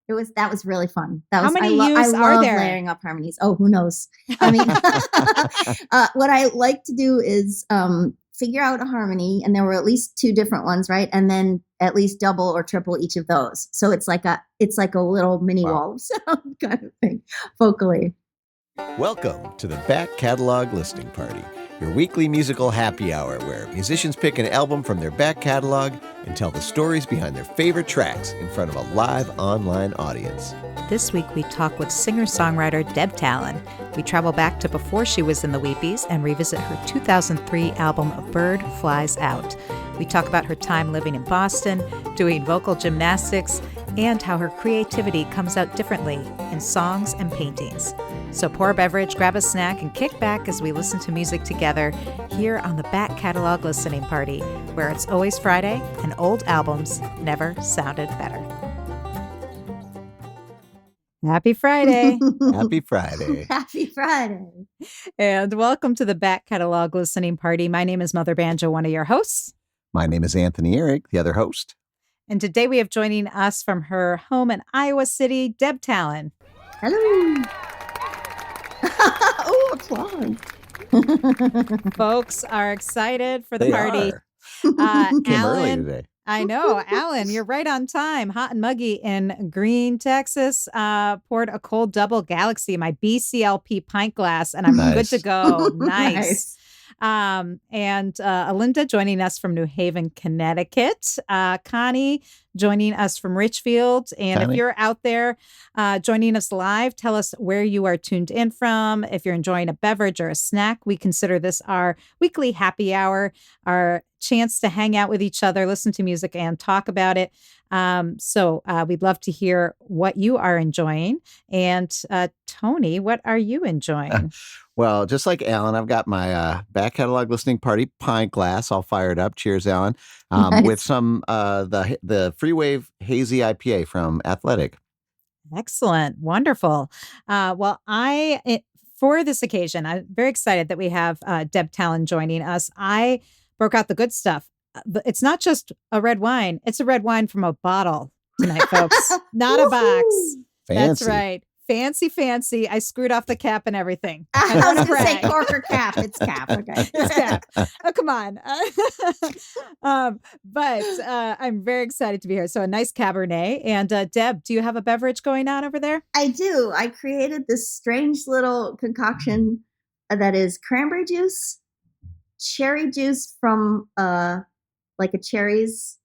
That was really fun. How many I love there? layering up harmonies. Oh, who knows? I mean, what I like to do is figure out a harmony, and there were at least 2 different ones, right? And then at least double or triple each of those. So it's like a little mini wall of sound kind of thing, vocally. Welcome to the Back Catalog Listening Party, your weekly musical happy hour where musicians pick an album from their back catalog and tell the stories behind their favorite tracks in front of a live online audience. This week we talk with singer-songwriter Deb Talan. We travel back to before she was in the Weepies and revisit her 2003 album A Bird Flies Out. We talk about her time living in Boston, doing vocal gymnastics, and how her creativity comes out differently in songs and paintings. So pour a beverage, grab a snack, and kick back as we listen to music together here on the Back Catalog Listening Party, where it's always Friday and old albums never sounded better. Happy Friday. Happy Friday. Happy Friday. And welcome to the Back Catalog Listening Party. My name is Mother Banjo, one of your hosts. My name is Anthony Ihrig, the other host. And today we have joining us from her home in Iowa City, Deb Talan. Hello. Oh, applause. Folks are excited for the They party. Came early Alan, today. I know. Alan, you're right on time. Hot and muggy in Green, Texas. Poured a cold double Galaxy in my BCLP pint glass, and I'm good to go. Nice. And Alinda joining us from New Haven, Connecticut. Connie joining us from Richfield. And Connie. If you're out there joining us live, tell us where you are tuned in from. If you're enjoying a beverage or a snack, we consider this our weekly happy hour, our chance to hang out with each other, listen to music, and talk about it. So we'd love to hear what you are enjoying. And Tony, what are you enjoying? Well, just like Alan, I've got my Back Catalog Listening Party pint glass all fired up. Cheers, Alan. Nice. With some the Free Wave Hazy IPA from Athletic. Excellent. Wonderful. For this occasion, I'm very excited that we have Deb Talan joining us. I broke out the good stuff. It's not just a red wine. It's a red wine from a bottle tonight, folks. Not a box. Fancy. That's right. Fancy. I screwed off the cap and everything. I was going to say cork or cap. It's cap. Okay. It's cap. Oh, come on. But I'm very excited to be here. So a nice Cabernet. And Deb, do you have a beverage going on over there? I do. I created this strange little concoction that is cranberry juice, cherry juice from like a cherries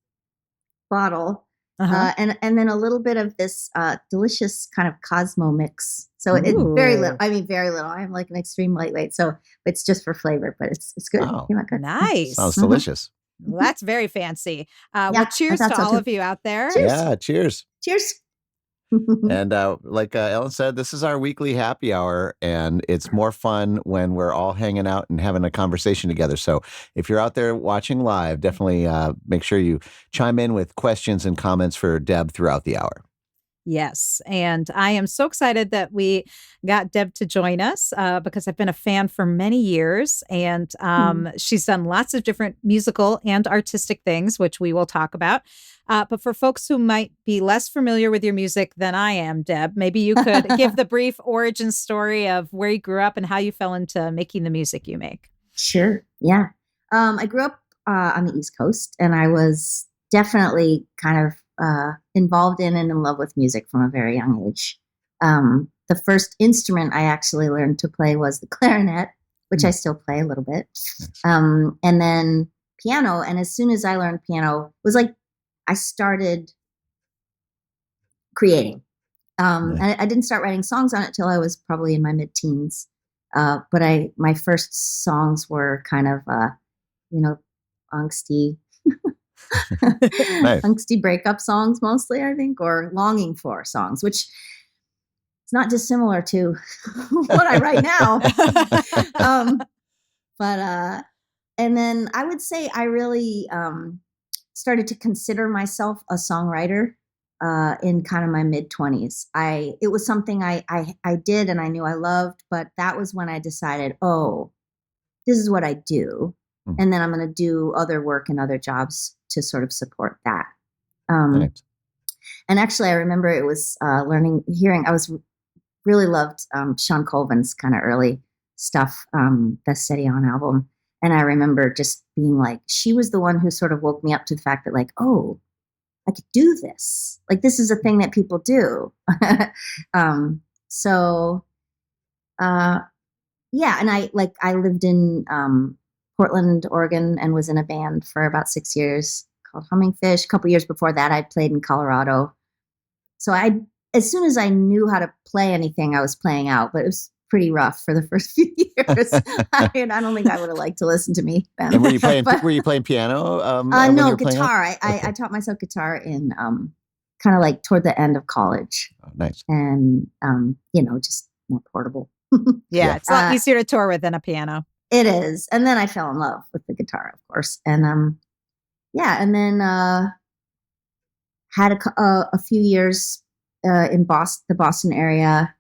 bottle, and then a little bit of this delicious kind of Cosmo mix. So it's very little. I mean, very little. I'm like an extreme lightweight, so it's just for flavor, but it's good. Oh, good. Nice. Sounds delicious. Well, that's very fancy. Yeah, well, cheers I to thought so all too. of you out there. Cheers. Yeah, cheers. Cheers. And like Ellen said, this is our weekly happy hour, and it's more fun when we're all hanging out and having a conversation together. So if you're out there watching live, definitely make sure you chime in with questions and comments for Deb throughout the hour. Yes. And I am so excited that we got Deb to join us because I've been a fan for many years. And she's done lots of different musical and artistic things, which we will talk about. But for folks who might be less familiar with your music than I am, Deb, maybe you could give the brief origin story of where you grew up and how you fell into making the music you make. Sure. Yeah. I grew up on the East Coast, and I was definitely kind of involved in and in love with music from a very young age. The first instrument I actually learned to play was the clarinet, which I still play a little bit. Nice. And then piano. And as soon as I learned piano, it was like I started creating. And I didn't start writing songs on it till I was probably in my mid-teens. But my first songs were kind of, angsty. Nice. Angsty breakup songs mostly, I think, or longing for songs, which is not dissimilar to what I write now. And then I would say I really started to consider myself a songwriter in kind of my mid-20s. It was something I did and I knew I loved, but that was when I decided, this is what I do. And then I'm going to do other work and other jobs to sort of support that. Nice. And actually, I remember it was really loved Sean Colvin's kind of early stuff, the Steady On album. And I remember just being like, she was the one who sort of woke me up to the fact that like, oh, I could do this. Like, this is a thing that people do. So, yeah. And I lived in Portland, Oregon, and was in a band for about 6 years called Humming Fish. A couple years before that, I played in Colorado. So as soon as I knew how to play anything, I was playing out, but it was pretty rough for the first few years. I don't think I would have liked to listen to me then. And were you playing piano? No, guitar. I taught myself guitar in kind of like toward the end of college. Oh, nice. And just more portable. Yeah, it's a lot easier to tour with than a piano. It is. And then I fell in love with the guitar, of course. And and then had a few years in the Boston area,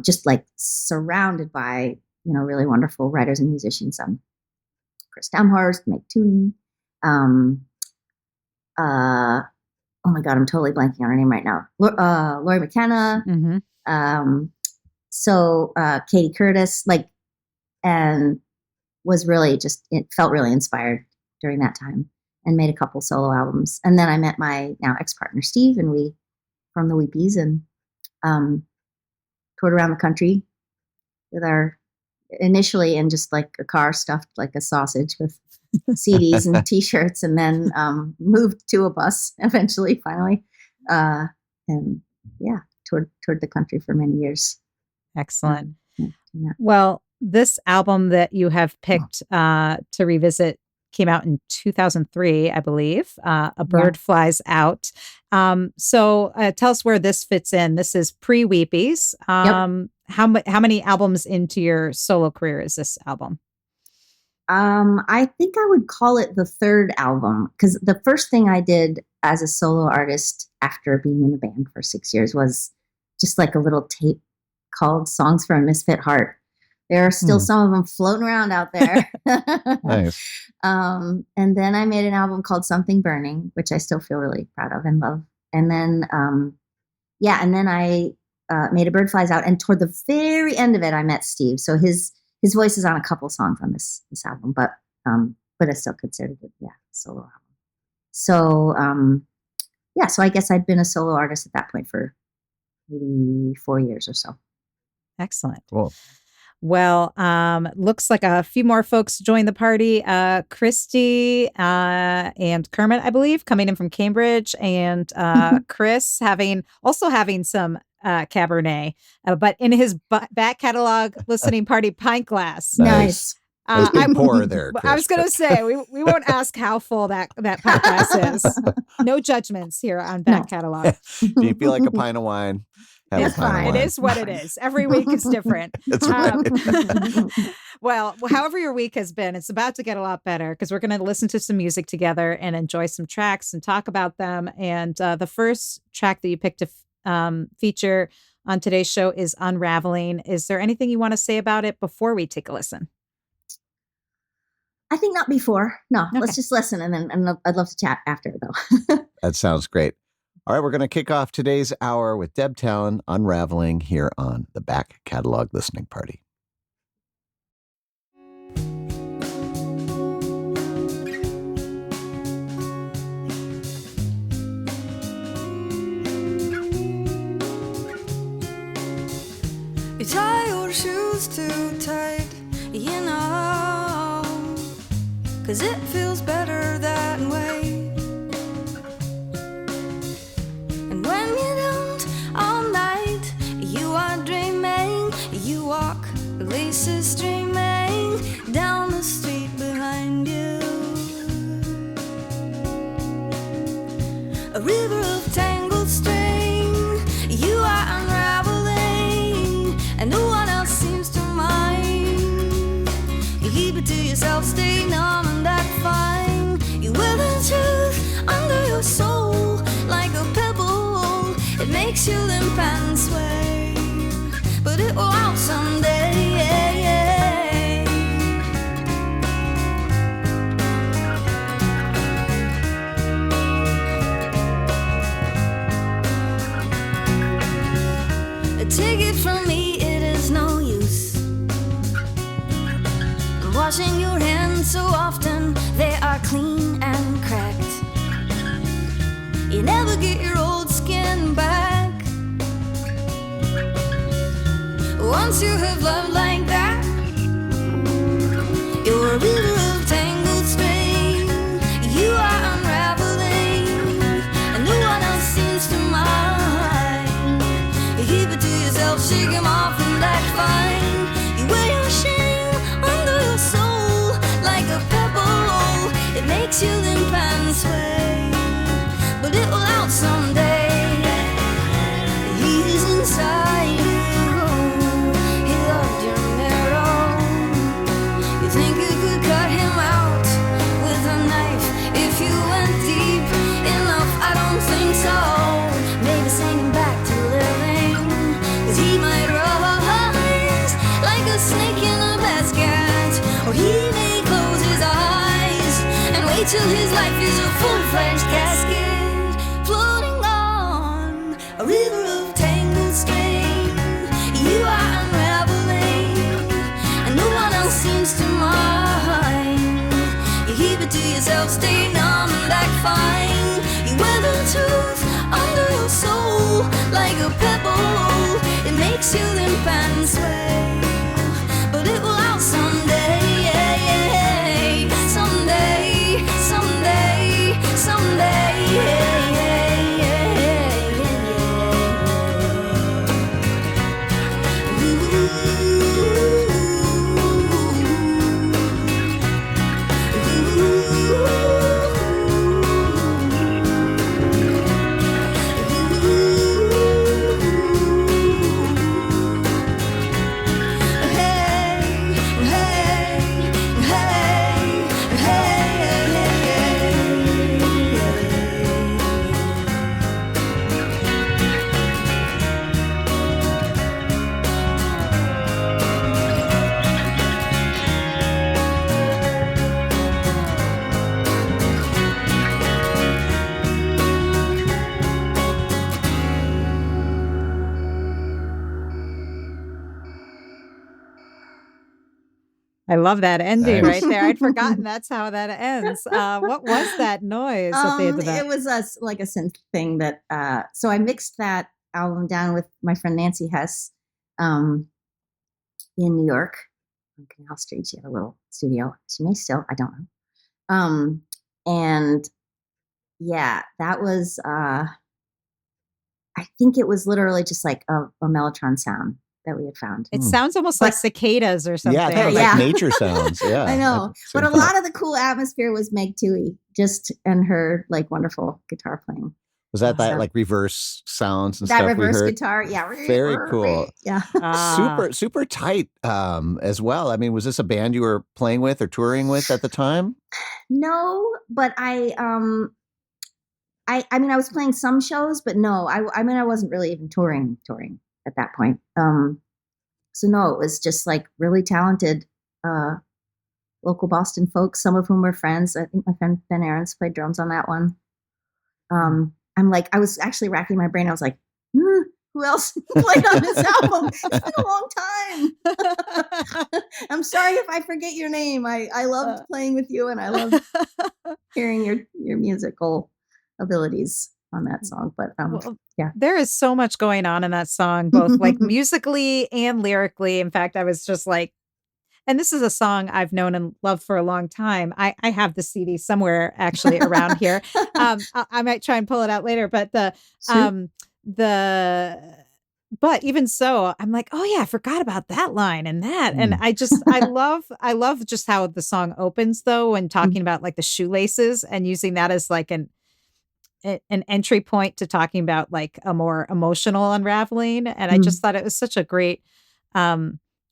just like surrounded by, really wonderful writers and musicians. Chris Damhorst, Meg Toohey. Oh my God, I'm totally blanking on her name right now. Laurie McKenna. Mm-hmm. So Katie Curtis, and was really it felt really inspired during that time, and made a couple solo albums. And then I met my now ex-partner Steve, and we from the Weepies, and toured around the country with initially in just like a car stuffed like a sausage with CDs and T-shirts, and then moved to a bus eventually, finally, and yeah, toured the country for many years. Excellent. Well, this album that you have picked to revisit came out in 2003, I believe. A Bird Flies Out. So tell us where this fits in. This is pre-Weepies. How many albums into your solo career is this album? I think I would call it the third album, because the first thing I did as a solo artist after being in a band for 6 years was just like a little tape called Songs for a Misfit Heart. There are still some of them floating around out there. Nice. And then I made an album called Something Burning, which I still feel really proud of and love. And then, and then I made A Bird Flies Out. And toward the very end of it, I met Steve. So his voice is on a couple songs on this album, but I still considered it, solo album. So, so I guess I'd been a solo artist at that point for maybe 4 years or so. Excellent. Cool. Well, looks like a few more folks joined the party. Christy and Kermit, I believe, coming in from Cambridge, and Chris having some Cabernet, but in his back catalog listening party pint glass. Nice. I pour there, Chris, I was going to say we won't ask how full that pint glass is. No judgments here on back catalog. Do you feel like a pint of wine? It's fine. It is what it is. Every week is different. That's right. Well, however your week has been, it's about to get a lot better, because we're going to listen to some music together and enjoy some tracks and talk about them. And the first track that you picked to feature on today's show is Unraveling. Is there anything you want to say about it before we take a listen? I think not before. No, okay. Let's just listen, and I'd love to chat after, though. That sounds great. All right, we're going to kick off today's hour with Deb Talan, Unraveling, here on the Back Catalog Listening Party. You tie your shoes too tight, 'cause it feels better that way. And when you don't, all night, you are dreaming. You walk, laces streaming down the street behind you. A river of tangled string, you are unraveling, and no one else seems to mind. You keep it to yourself, stay numb, and that's fine. You wear the truth under your soul like a pebble. It makes you limp and sway, but it will out someday. But take it from me, it is no use. Washing your hands so often, they are clean and cracked. You never get your old skin back. Once you have loved like that, you're a river of tangled string. You are unraveling, and no one else seems to mind. You keep it to yourself, shake 'em off, and that's fine. You wear your shame under your soul like a pebble. It makes you limp and sway, but it will out someday. He's inside you. He loved your marrow. You think you could cut him out with a knife if you went deep enough? I don't think so. Maybe send him back to living, 'cause he might rise like a snake in a basket, or he may close his eyes and wait till his life is a full-fledged casket, floating on a river of tangled string. You are unraveling, and no one else seems to mind. You keep it to yourself, stay numb and act fine. You wear the truth under your soul like a pebble. It makes you limp and sway, but it will out someday. Someday, someday, someday. I love that ending Nice. right there. I'd forgotten that's how that ends. What was that noise at the end of that? It was like a synth thing that. So I mixed that album down with my friend Nancy Hess, in New York, on Canal Street. She had a little studio. She may still. I don't know. And yeah, that was. I think it was literally just like a Mellotron sound that we had found. It sounds almost like cicadas or something. Yeah, I thought it was Yeah. like nature sounds. Yeah, I know, but a Same thought. lot of the cool atmosphere was Meg Toohey, and her like wonderful guitar playing. Was that So- like reverse sounds and That stuff reverse we heard? guitar, yeah, Very cool. Yeah. Super tight as well. I mean, was this a band you were playing with or touring with at the time? No, but I mean, I was playing some shows, but no, I mean, I wasn't really even touring at that point. So no, it was just like really talented local Boston folks, some of whom were friends. I think my friend Ben Aarons played drums on that one. I'm like, I was actually racking my brain. I was like, who else played on this album? It's been a long time. I'm sorry if I forget your name. I loved playing with you, and I loved hearing your musical abilities on that song. But yeah, there is so much going on in that song, both like musically and lyrically. In fact, I was just like, and this is a song I've known and loved for a long time. I have the CD somewhere actually around here. I might try and pull it out later, but but even so, I'm like, oh yeah, I forgot about that line and that. And I love just how the song opens though, when talking about like the shoelaces and using that as like an entry point to talking about like a more emotional unraveling. And I just thought it was such a great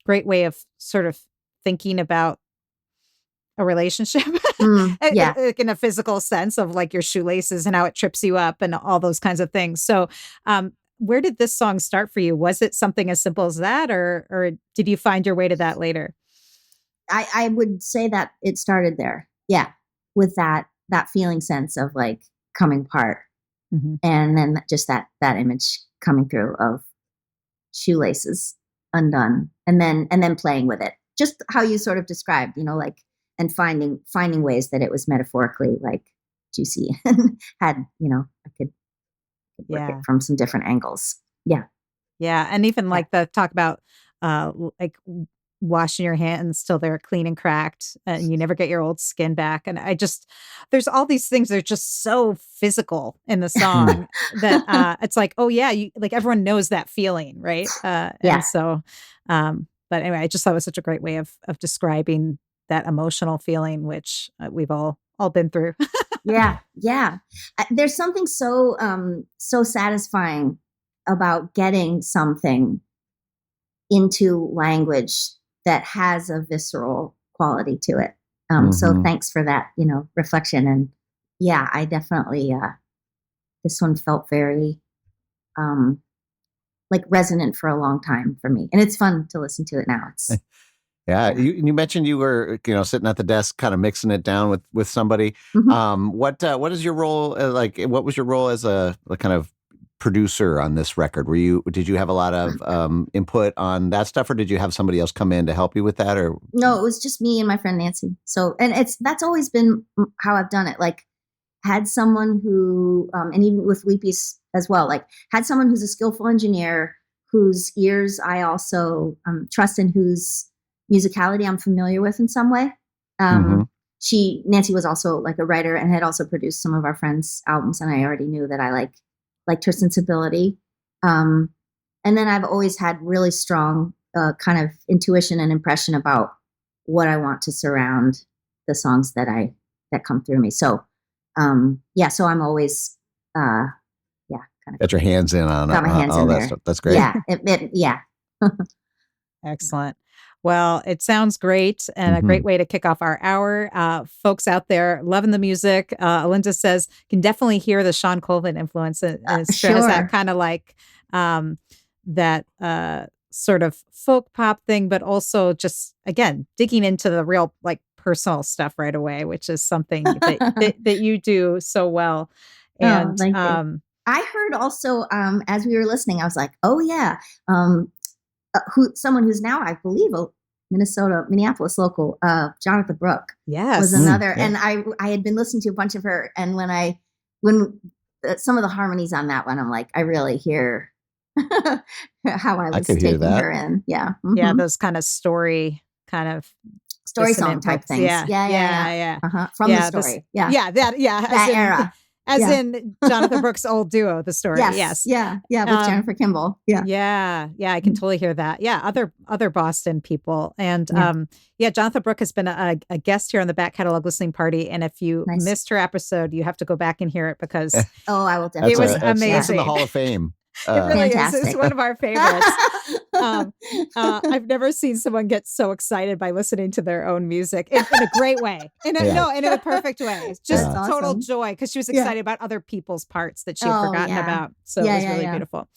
way of sort of thinking about a relationship like in a physical sense of like your shoelaces and how it trips you up and all those kinds of things. So where did this song start for you? Was it something as simple as that, or did you find your way to that later? I would say that it started there. Yeah. With that feeling sense of like coming apart. And then just that image coming through of shoelaces undone, and then playing with it, just how you sort of described, like, and finding ways that it was metaphorically like juicy and had, I could work it from some different angles. Yeah, and even like the talk about like washing your hands till they're clean and cracked, and you never get your old skin back. And there's all these things that are just so physical in the song that it's like, oh yeah, like everyone knows that feeling, right? And so, but anyway, I just thought it was such a great way of describing that emotional feeling, which we've all been through. Yeah. There's something so satisfying about getting something into language that has a visceral quality to it. So thanks for that, reflection. And yeah, I definitely, this one felt very, like resonant for a long time for me. And it's fun to listen to it now. Yeah. You mentioned you were, sitting at the desk, kind of mixing it down with somebody. What is your role? Like, what was your role as a kind of producer on this record? Did you have a lot of input on that stuff, or did you have somebody else come in to help you with that? Or no, it was just me and my friend Nancy. So, and that's always been how I've done it. Like, had someone who, and even with Weepies as well, like had someone who's a skillful engineer, whose ears I also trust, and whose musicality I'm familiar with in some way. Nancy was also like a writer and had also produced some of our friends' albums, and I already knew that I liked her sensibility. And then I've always had really strong kind of intuition and impression about what I want to surround the songs that come through me. So so I'm always kind of got your hands in on got my hands all in that there. stuff. That's great. Yeah. Excellent. Well, it sounds great, and a great way to kick off our hour. Folks out there loving the music. Alinda says, can definitely hear the Sean Colvin influence. And has that kind of like that sort of folk pop thing, but also just, again, digging into the real like personal stuff right away, which is something that you do so well. And thank you. I heard also, as we were listening, I was like, oh yeah, someone who's now, I believe, a Minneapolis local, Jonathan Brooke, was another. And I had been listening to a bunch of her, and when some of the harmonies on that one, I'm like, I really hear how I was taking her in. Yeah. Yeah. Those kind of story song type things. Yeah. From the story. That era. As in Jonathan Brooks' old duo, The Story. Yes. Yeah. With Jennifer Kimball. Yeah. I can totally hear that. Yeah. Other Boston people. And Jonathan Brooke has been a guest here on the Back Catalog Listening Party. And if you missed her episode, you have to go back and hear it, because I will definitely. It was amazing. That's in the Hall of Fame. It really fantastic. is. It's one of our favorites. I've never seen someone get so excited by listening to their own music in a great way. In a perfect way. It's just total awesome. Joy, because she was excited about other people's parts that she had forgotten about. So it was really beautiful.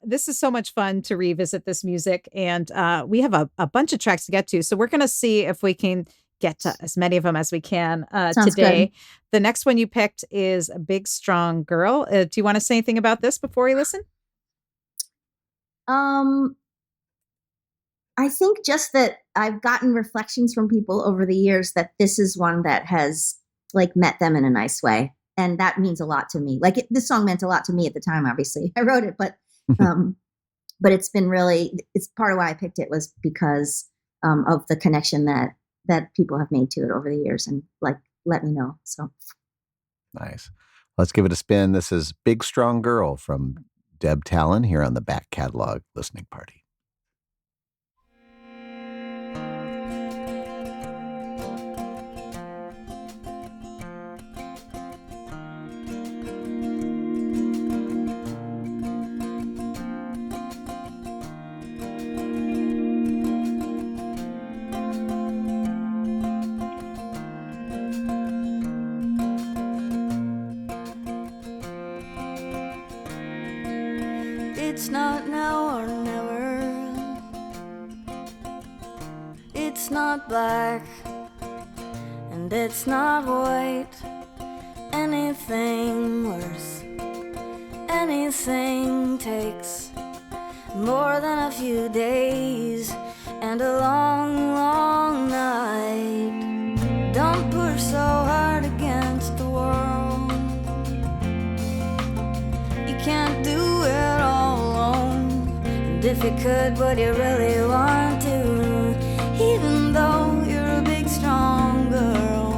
This is so much fun to revisit this music, and we have a bunch of tracks to get to. So we're going to see if we can get to as many of them as we can today. Good. The next one you picked is A Big Strong Girl. Do you want to say anything about this before we listen? I think just that I've gotten reflections from people over the years that this is one that has like met them in a nice way. And that means a lot to me. Like this song meant a lot to me at the time, obviously. I wrote it, but it's been it's part of why I picked it was because of the connection that people have made to it over the years, and like let me know. So nice. Let's give it a spin. This is Big Strong Girl from Deb Talan here on the Back Catalog Listening Party. It's not now or never. It's not black and it's not white. Anything worse, anything takes more than a few days and a long, long night. Don't push so hard against the world. You can't do it all alone. And if you could, would you really want to? Even though you're a big, strong girl.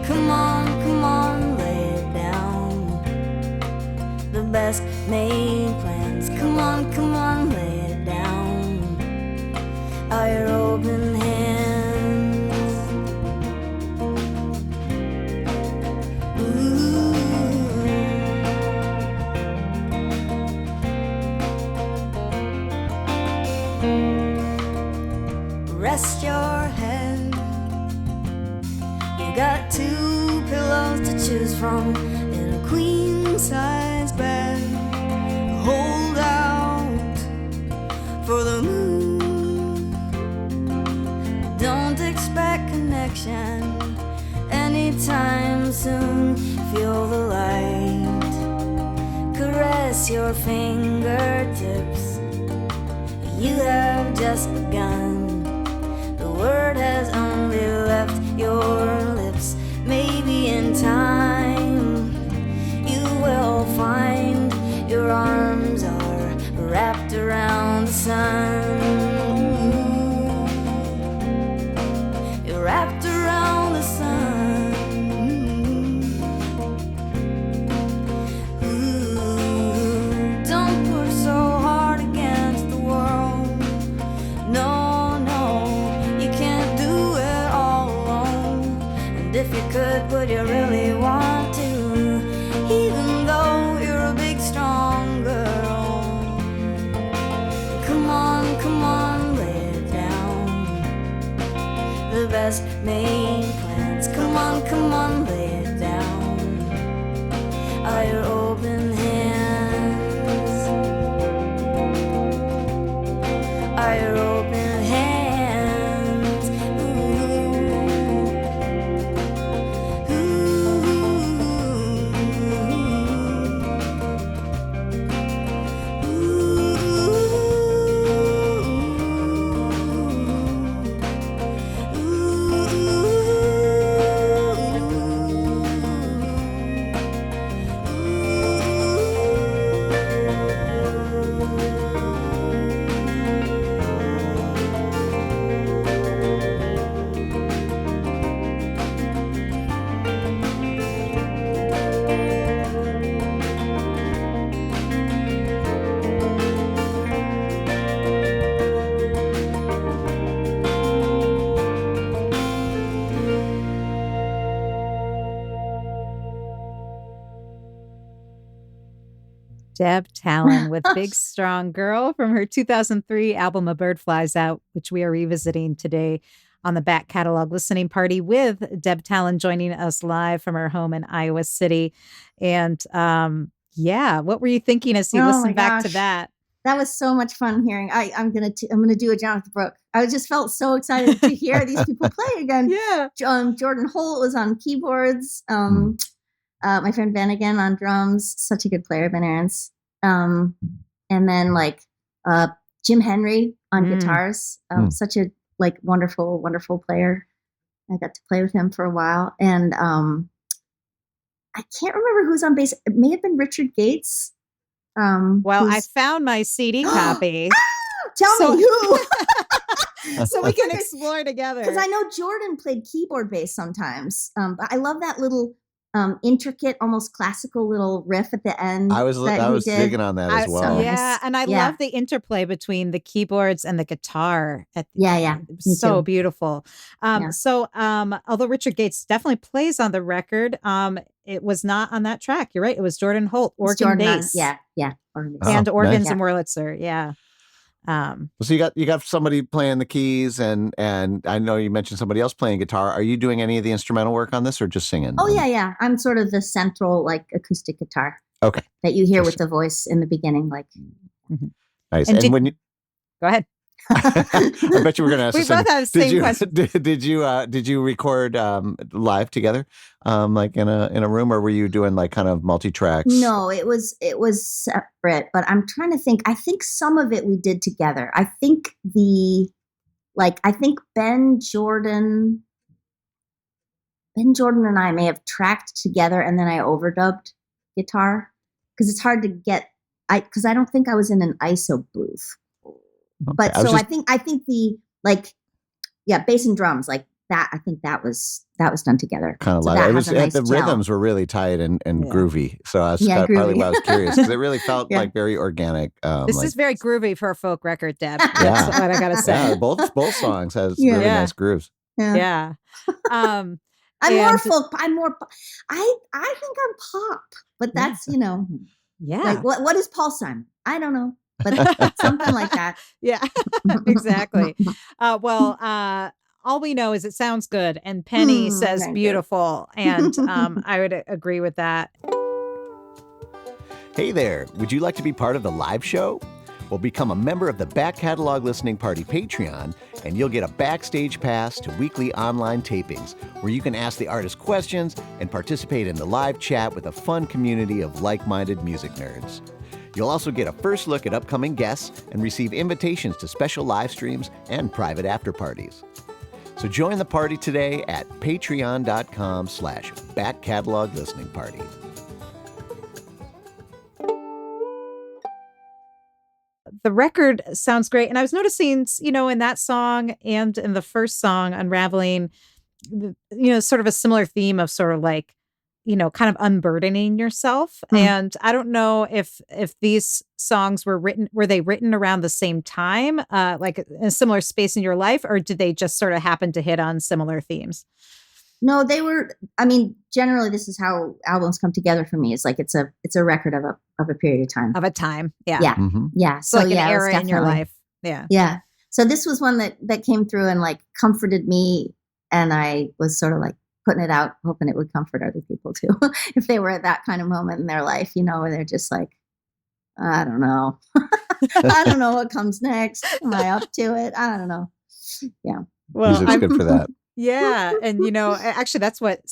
Come on, lay it down. The best made plans. Come on, lay it down. Are your open hands? Ooh. Rest your head. You got 2 pillows to choose from in a queen-size bed. Hold out for the moon. Don't expect connection anytime soon. Feel the light caress your fingertips. You have just begun. The word has only left your lips. Maybe in time you will find your arms are wrapped around the sun. You're wrapped around the sun. Ooh, don't push so hard against the world. No, you can't do it all alone. And if you could, would you really want to? Even though you're a big, strong girl. Come on, lay it down. The best made plans. Come on, lay it down. Are your open hands? Are your open hands? Deb Talan with Big Strong Girl from her 2003 album A Bird Flies Out, which we are revisiting today on the back catalog listening party with Deb Talan joining us live from her home in Iowa City. And what were you thinking as you listened back to that? That was so much fun hearing. I'm gonna do a Jonathan Brooke. I just felt so excited to hear these people play again. Yeah. Jordan Holt was on keyboards. My friend Ben again on drums. Such a good player, Ben Aarons. And then Jim Henry on guitars. Such a wonderful, wonderful player. I got to play with him for a while. And I can't remember who's on bass. It may have been Richard Gates. I found my CD copy. Tell me who. So we can explore together. Because I know Jordan played keyboard bass sometimes. But I love that little intricate, almost classical little riff at the end. I was digging on that as well. And I love the interplay between the keyboards and the guitar. So beautiful. So although Richard Gates definitely plays on the record, it was not on that track. You're right. It was Jordan Holt, organ bass. Organ bass. And organs and Wurlitzer. Yeah. So you got somebody playing the keys, and I know you mentioned somebody else playing guitar. Are you doing any of the instrumental work on this, or just singing? Oh yeah. I'm sort of the central acoustic guitar. Okay. That you hear with the voice in the beginning, Nice. And when you go ahead. I bet you were going to ask We the same. both have the same question. Did you record live together, like in a room, or were you doing like kind of multi tracks? No, it was separate. But I'm trying to think. I think some of it we did together. I think Ben Jordan and I may have tracked together, and then I overdubbed guitar because it's hard to get. Because I don't think I was in an ISO booth. Okay. But I think the bass and drums like that. I think that was done together. Kind of so like it was. nice the gel. rhythms were really tight and groovy. So that's partly why I was curious because it really felt like very organic. This is very groovy for a folk record, Deb. That's what I gotta say. Yeah, both songs has really nice grooves. Yeah. I'm more folk. I think I'm pop, but that's like what is Paul Simon? I don't know, but something like that. Yeah, exactly. All we know is it sounds good, and Penny says beautiful, and I would agree with that. Hey there, would you like to be part of the live show? Well, become a member of the Back Catalog Listening Party Patreon, and you'll get a backstage pass to weekly online tapings where you can ask the artist questions and participate in the live chat with a fun community of like-minded music nerds. You'll also get a first look at upcoming guests and receive invitations to special live streams and private after parties. So join the party today at patreon.com/Back Catalog Listening Party. The record sounds great. And I was noticing, in that song and in the first song, Unraveling, sort of a similar theme of sort of like, kind of unburdening yourself. And I don't know if these songs were they written around the same time, like in a similar space in your life, or did they just sort of happen to hit on similar themes? No, they were. I mean, generally, this is how albums come together for me. It's like it's a record of a period of time. Of a time, yeah, yeah, Mm-hmm. yeah. So like an era in your life, yeah. So this was one that came through and like comforted me, and I was sort of like putting it out, hoping it would comfort other people too, if they were at that kind of moment in their life, where they're just like, I don't know, I don't know what comes next. Am I up to it? I don't know. Yeah. Well, music's good for that. Yeah. And, actually that's what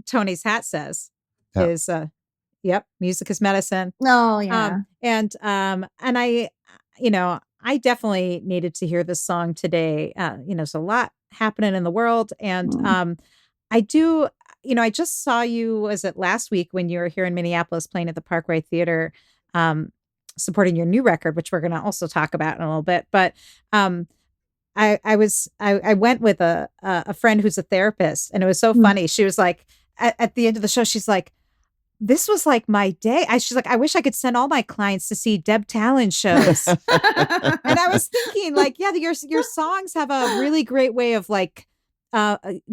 Tony's hat says is, music is medicine. Oh, yeah. And I definitely needed to hear this song today. There's a lot happening in the world. And I do, I just saw you, was it last week when you were here in Minneapolis playing at the Parkway Theater, supporting your new record, which we're going to also talk about in a little bit. But I went with a friend who's a therapist, and it was so funny. She was like, at the end of the show, she's like, this was like my day. She's like, I wish I could send all my clients to see Deb Talan shows. And I was thinking like, yeah, your songs have a really great way of like,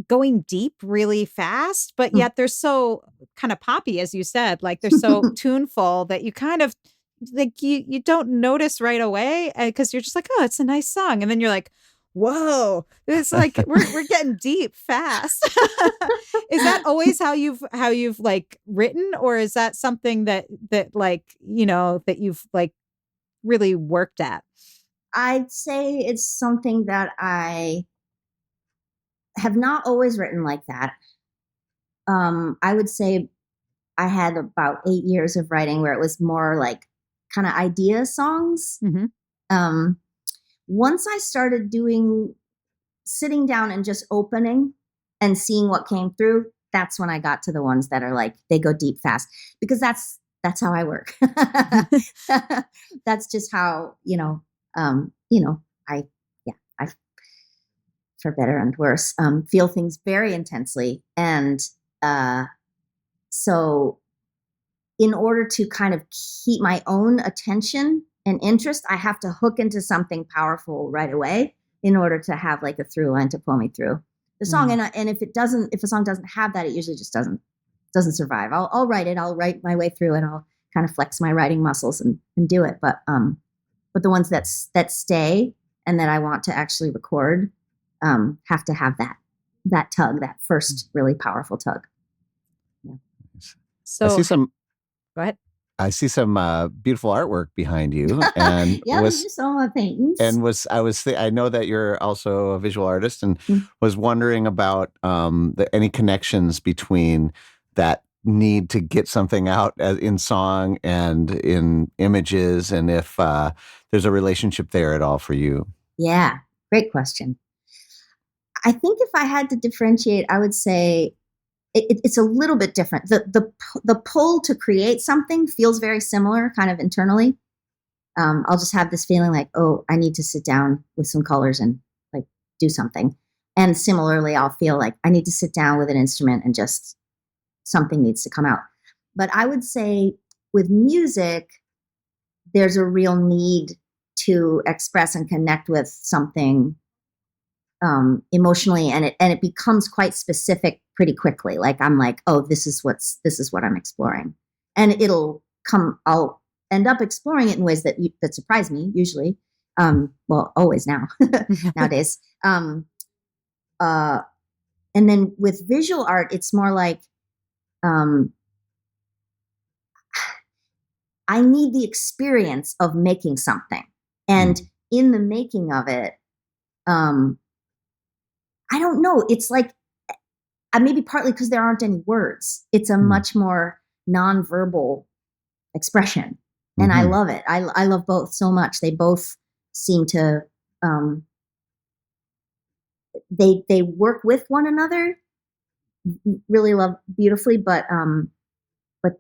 going deep really fast, but yet they're so kind of poppy, as you said, like they're so tuneful that you kind of like, you don't notice right away because you're just like, oh, it's a nice song. And then you're like, whoa, it's like we're getting deep fast. Is that always how you've like written, or is that something that like, that you've like really worked at? I'd say it's something that I have not always written like that. I would say I had about 8 years of writing where it was more like kind of idea songs. Mm-hmm. Once I started sitting down and just opening and seeing what came through, that's when I got to the ones that are like, they go deep fast, because that's how I work. That's just how, I, for better and worse, feel things very intensely. And so in order to kind of keep my own attention and interest, I have to hook into something powerful right away in order to have like a through line to pull me through the song. And if a song doesn't have that, it usually just doesn't survive. I'll write it. I'll write my way through, and I'll kind of flex my writing muscles and do it. But the ones that stay and that I want to actually record have to have that tug, that first really powerful tug. Yeah. So I see some. Go ahead. I see some beautiful artwork behind you, and Yeah, these are some of my paintings. I know that you're also a visual artist, and Mm. was wondering about any connections between that need to get something out in song and in images, and if there's a relationship there at all for you. Yeah, great question. I think if I had to differentiate, I would say it's a little bit different. The pull to create something feels very similar, kind of internally. I'll just have this feeling like, oh, I need to sit down with some colors and like do something. And similarly, I'll feel like I need to sit down with an instrument and just something needs to come out. But I would say with music, there's a real need to express and connect with something emotionally, and it becomes quite specific pretty quickly. Like I'm like, oh, this is what I'm exploring, and I'll end up exploring it in ways that surprise me usually. Well, always now nowadays. And then with visual art, it's more like I need the experience of making something, and in the making of it, I don't know. It's like maybe partly because there aren't any words. It's a much more nonverbal expression, and I love it. I love both so much. They both seem to they work with one another really love beautifully, but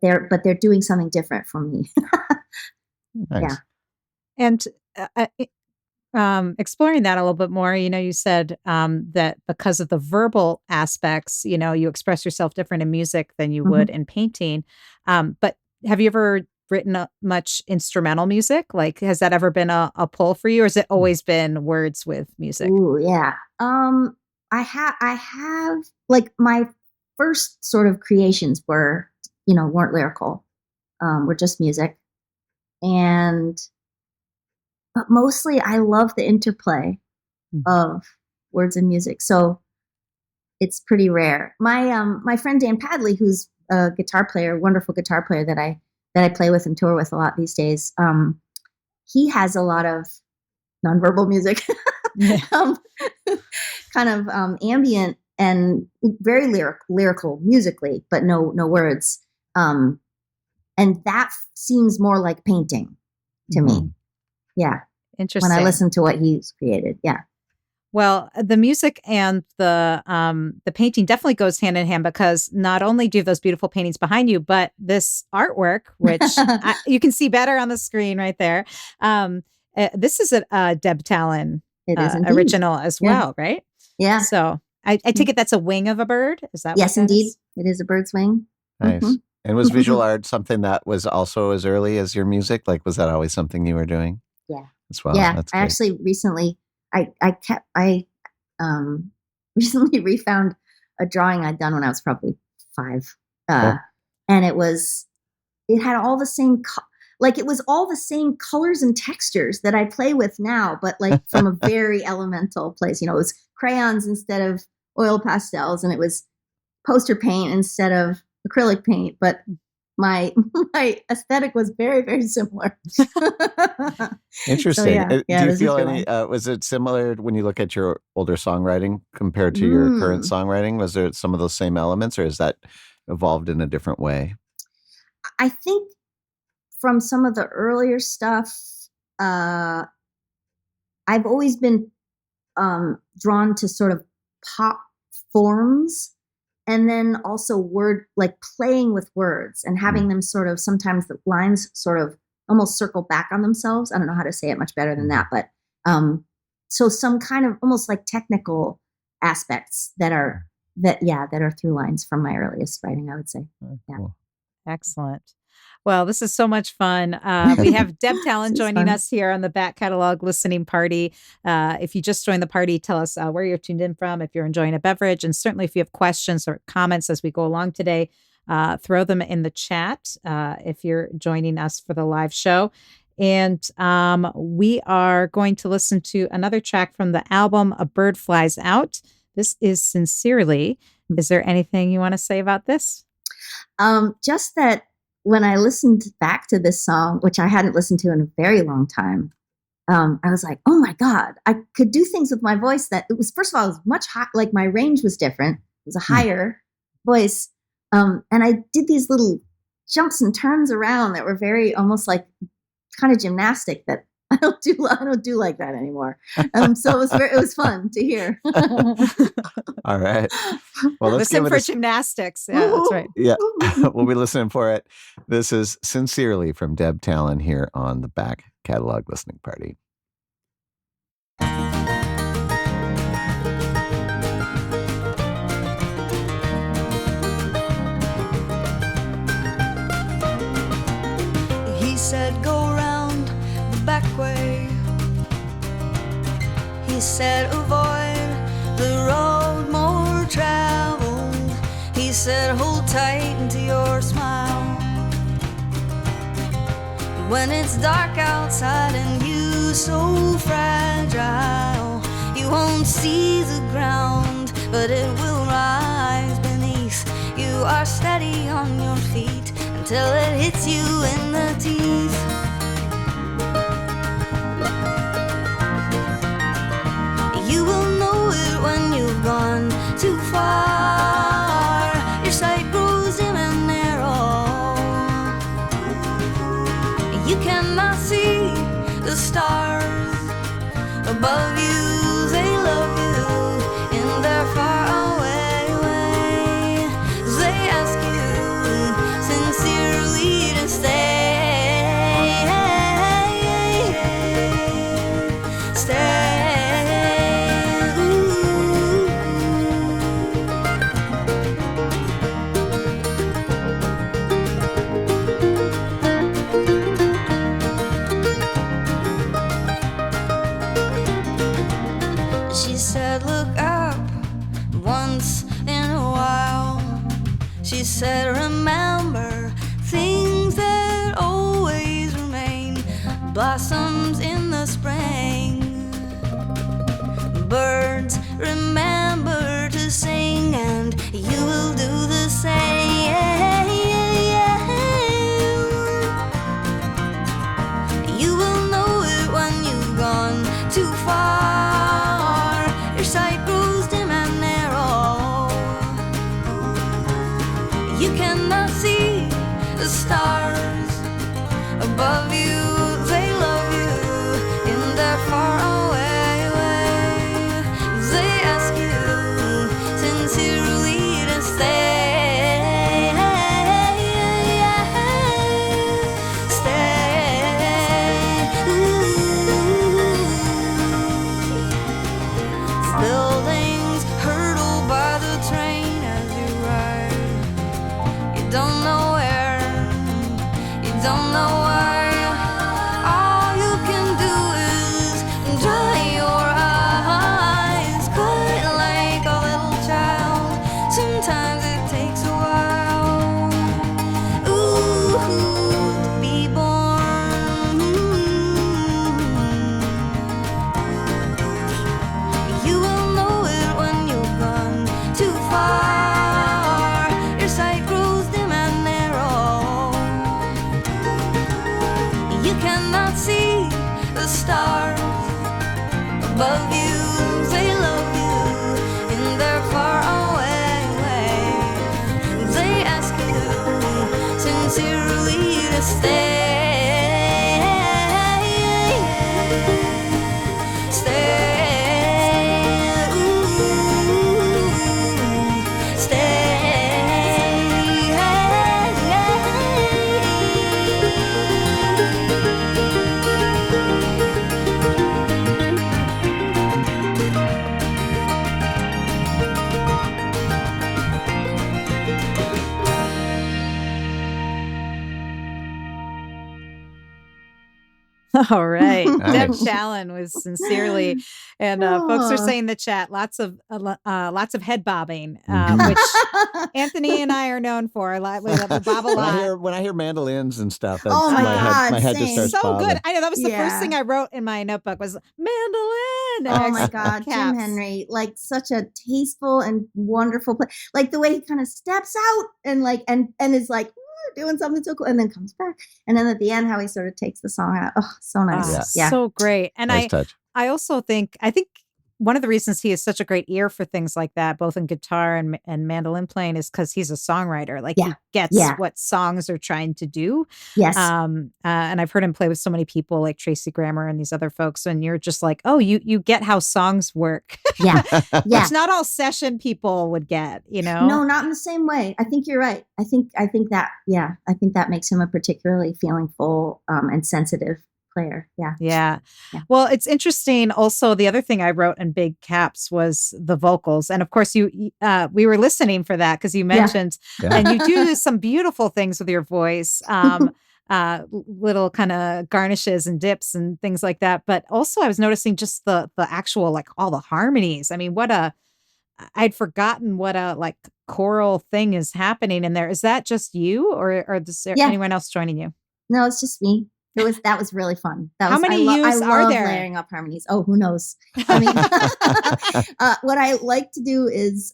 they're doing something different for me. Nice. Yeah. And exploring that a little bit more, you said that because of the verbal aspects, you express yourself different in music than you would in painting. But have you ever written much instrumental music? Like, has that ever been a pull for you, or has it always been words with music? Ooh, yeah. I have like my first sort of creations weren't lyrical, were just music, but mostly I love the interplay of words and music. So it's pretty rare. My friend Dan Padley, who's a guitar player, wonderful guitar player that I play with and tour with a lot these days. He has a lot of nonverbal music, kind of ambient and very lyrical musically, but no words. And that seems more like painting to me. Yeah. Interesting. When I listen to what he's created. Yeah. Well, the music and the painting definitely goes hand in hand, because not only do you have those beautiful paintings behind you, but this artwork, which you can see better on the screen right there. This is a Deb Talan original as well, right? Yeah. So I take it that's a wing of a bird. Is that yes, what that indeed. is? It is a bird's wing. Nice. And was visual art something that was also as early as your music? Like, was that always something you were doing? Yeah. As well. Yeah. That's I great. actually recently, recently refound a drawing I'd done when I was probably 5. And it had all the same, it was all the same colors and textures that I play with now, but like from a very elemental place. It was crayons instead of oil pastels, and it was poster paint instead of acrylic paint, but my aesthetic was very, very similar. Interesting. So, yeah, Do you feel any, was it similar when you look at your older songwriting compared to your current songwriting? Was there some of those same elements, or is that evolved in a different way? I think from some of the earlier stuff, I've always been drawn to sort of pop forms, and then also playing with words and having them sort of, sometimes the lines sort of almost circle back on themselves. I don't know how to say it much better than that, but so some kind of almost like technical aspects that are through lines from my earliest writing, I would say. Yeah. Cool. Excellent. Well, this is so much fun. We have Deb Talan joining us here on the Back Catalog Listening Party. If you just joined the party, tell us where you're tuned in from, if you're enjoying a beverage, and certainly if you have questions or comments as we go along today, throw them in the chat if you're joining us for the live show. And we are going to listen to another track from the album A Bird Flies Out. This is Sincerely. Is there anything you want to say about this? Just that when I listened back to this song, which I hadn't listened to in a very long time, I was like, oh my God, I could do things with my voice that it was, first of all, it was much high, like my range was different. It was a higher voice. And I did these little jumps and turns around that were very almost like kind of gymnastic that I don't do like that anymore. So it was fun to hear. All right. Well, let's Listen give for it gymnastics. Yeah, that's right. Yeah, we'll be listening for it. This is Sincerely from Deb Talan here on the Back Catalog Listening Party. He said, go round the back way. He said, avoid the road more traveled. He said, hold tight to your smile. When it's dark outside and you so fragile, you won't see the ground, but it will rise beneath. You are steady on your feet until it hits you in the teeth. You will know it when you've gone too far. Your sight grows dim and narrow. You cannot see the stars above you. They love you in their far away way. They ask you sincerely to stay. She said, look up once in a while. She said, remember things that always remain. Blossoms in the spring. Birds remember to sing, and you will do the same. You will know it when you've gone too far. Your sight grows dim and narrow. You cannot see the stars above you. They love you in their far away way. They ask you sincerely to stay. Buildings hurtle by the train as you ride. You don't know where, you don't know why. All you can do is dry your eyes, quite like a little child. Sometimes it takes a while, to be born. You will know it when you've gone too far. Your sight grows dim and narrow. You cannot see the stars above you. They love you in their far away way. They ask you sincerely to stay. All right. Deb Nice. Talan was Sincerely, and folks are saying in the chat lots of head bobbing, which Anthony and I are known for. We bob a lot. When I hear mandolins and stuff, that's Oh my God, my head just same. starts So bobbing. good. I know that was the first Yeah. thing I wrote in my notebook was mandolin. Oh my God, Jim Henry, like such a tasteful and wonderful play. Like the way he kind of steps out and like and is like, doing something so cool, and then comes back. And then at the end, how he sort of takes the song out. Oh, so nice. Yeah. So great. And Nice touch. I also think one of the reasons he has such a great ear for things like that, both in guitar and mandolin playing, is because he's a songwriter. Like he gets what songs are trying to do. Yes. And I've heard him play with so many people like Tracy Grammer and these other folks. And you're just like, oh, you get how songs work. Yeah. Yeah. Which not all session people would get, you know? No, not in the same way. I think you're right. I think that makes him a particularly feelingful and sensitive player. Yeah. Well, it's interesting. Also, the other thing I wrote in big caps was the vocals, and of course, we were listening for that because you mentioned, and you do some beautiful things with your voice, little kind of garnishes and dips and things like that. But also, I was noticing just the actual like all the harmonies. I mean, I'd forgotten what a like choral thing is happening in there. Is that just you, or is there anyone else joining you? No, it's just me. That was really fun. How many yous are there? Layering up harmonies. Oh, who knows? I mean, what I like to do is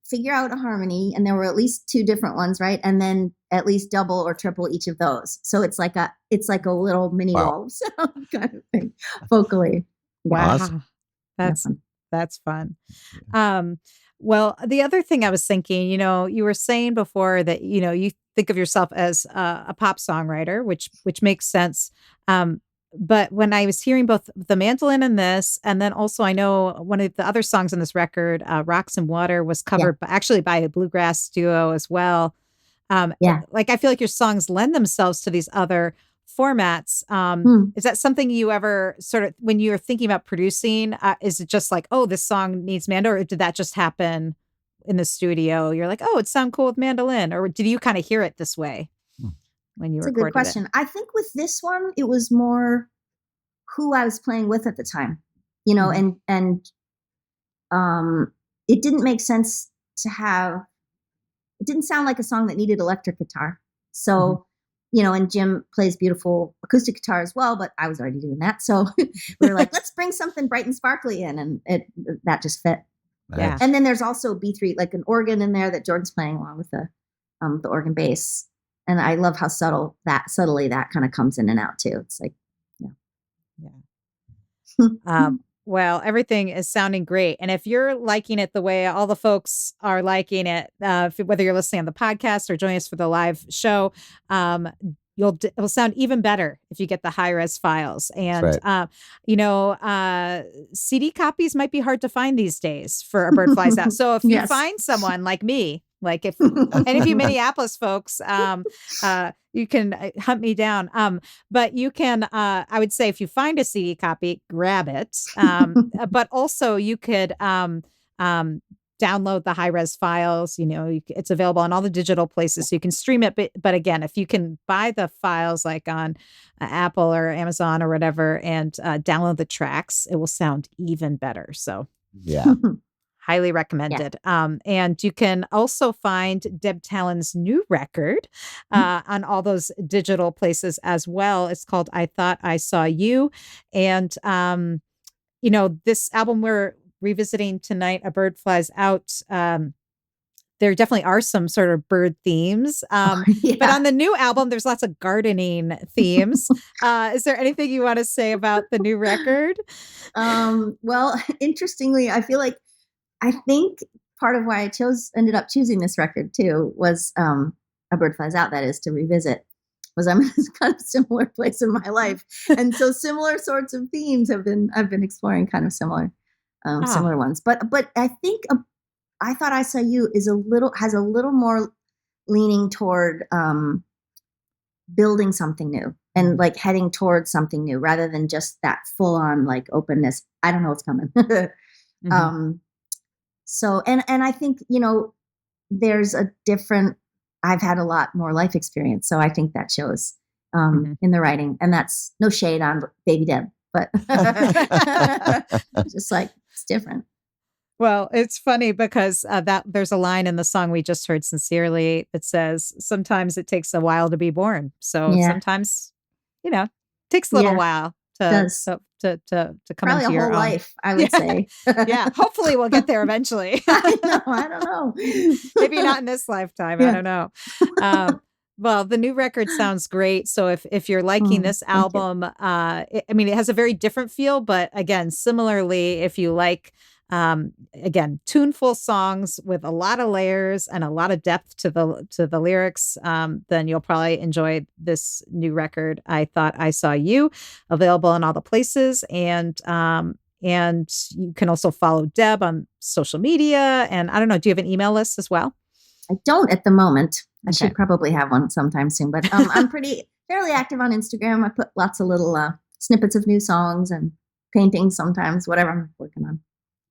figure out a harmony, and there were at least 2 different ones, right? And then at least double or triple each of those. So it's like a little mini wall of sound kind of thing, vocally. Wow, Awesome. That's fun. Well, the other thing I was thinking, you were saying before that, you think of yourself as a pop songwriter, which makes sense. But when I was hearing both the mandolin in this, and then also I know one of the other songs on this record, Rocks and Water, was covered actually by a bluegrass duo as well. Like I feel like your songs lend themselves to these other formats. Is that something you ever sort of, when you're thinking about producing, is it just like, oh, this song needs mando, or did that just happen in the studio? You're like, oh, it sounds cool with mandolin, or did you kind of hear it this way when you recorded it? That's a good question. I think with this one, it was more who I was playing with at the time, and it didn't make sense to have. It didn't sound like a song that needed electric guitar, so. And Jim plays beautiful acoustic guitar as well, but I was already doing that. So we were like, let's bring something bright and sparkly in. And that just fit. Nice. Yeah. And then there's also B3, like an organ in there that Jordan's playing along with the organ bass. And I love how subtly that kind of comes in and out too. It's like, Well, everything is sounding great. And if you're liking it the way all the folks are liking it, whether you're listening on the podcast or joining us for the live show, it'll sound even better if you get the high-res files. And, CD copies might be hard to find these days for A Bird Flies Out. So if you find someone like me, like if any of you Minneapolis folks, you can hunt me down. But you can, I would say if you find a CD copy, grab it. But also you could download the high-res files. It's available on all the digital places, so you can stream it. But again, if you can buy the files like on Apple or Amazon or whatever and download the tracks, it will sound even better. So yeah. Highly recommended. And you can also find Deb Talan's new record on all those digital places as well. It's called I Thought I Saw You. And, this album we're revisiting tonight, A Bird Flies Out, there definitely are some sort of bird themes. But on the new album, there's lots of gardening themes. Is there anything you want to say about the new record? Well, interestingly, I think part of why I ended up choosing this record too was A Bird Flies Out, that is, to revisit, was I'm in this kind of similar place in my life. And so similar sorts of themes I've been exploring kind of similar ones. But I think I Thought I Saw You has a little more leaning toward building something new and like heading towards something new rather than just that full on like openness. I don't know what's coming. So, and I think, there's I've had a lot more life experience. So I think that shows in the writing, and that's no shade on Baby Deb, but just like, it's different. Well, it's funny because there's a line in the song we just heard, Sincerely, that says, sometimes it takes a while to be born. So sometimes, it takes a little while to come probably into your whole own life, I would say. Hopefully we'll get there eventually. I don't know. Maybe not in this lifetime. I don't know. Well, the new record sounds great. So if you're liking this thank you. album, it has a very different feel, but again, similarly, if you like, again, tuneful songs with a lot of layers and a lot of depth to the lyrics, then you'll probably enjoy this new record. I Thought I Saw You, available in all the places, and you can also follow Deb on social media. And I don't know, do you have an email list as well? I don't at the moment. I Okay. should probably have one sometime soon, but I'm fairly active on Instagram. I put lots of little snippets of new songs and paintings sometimes, whatever I'm working on.